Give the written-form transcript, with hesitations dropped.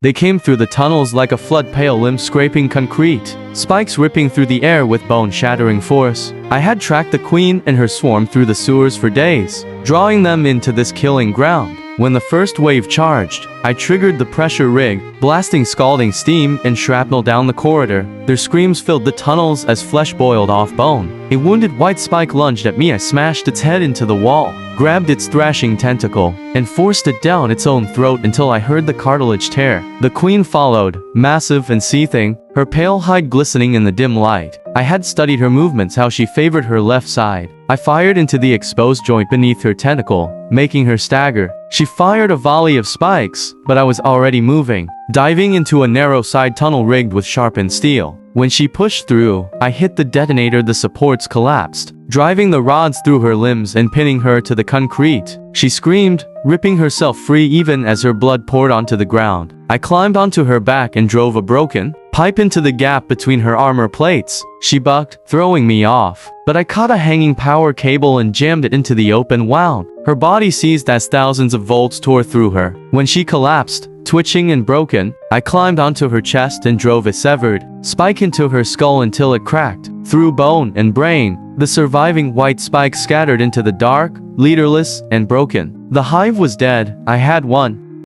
They came through the tunnels like a flood, pale limbs scraping concrete, spikes ripping through the air with bone-shattering force. I had tracked the queen and her swarm through the sewers for days, drawing them into this killing ground. When the first wave charged, I triggered the pressure rig, blasting scalding steam and shrapnel down the corridor. Their screams filled the tunnels as flesh boiled off bone. A wounded white spike lunged at me. I smashed its head into the wall, grabbed its thrashing tentacle, and forced it down its own throat until I heard the cartilage tear. The queen followed, massive and seething, her pale hide glistening in the dim light. I had studied her movements, how she favored her left side. I fired into the exposed joint beneath her tentacle, making her stagger. She fired a volley of spikes, but I was already moving, diving into a narrow side tunnel rigged with sharpened steel. When she pushed through, I hit the detonator. The supports collapsed, driving the rods through her limbs and pinning her to the concrete. She screamed, ripping herself free even as her blood poured onto the ground. I climbed onto her back and drove a broken pipe into the gap between her armor plates. She bucked, throwing me off, but I caught a hanging power cable and jammed it into the open wound. Her body seized as thousands of volts tore through her. When she collapsed, twitching and broken, I climbed onto her chest and drove a severed spike into her skull until it cracked through bone and brain. The surviving white spike scattered into the dark, leaderless and broken. The hive was dead. I had won.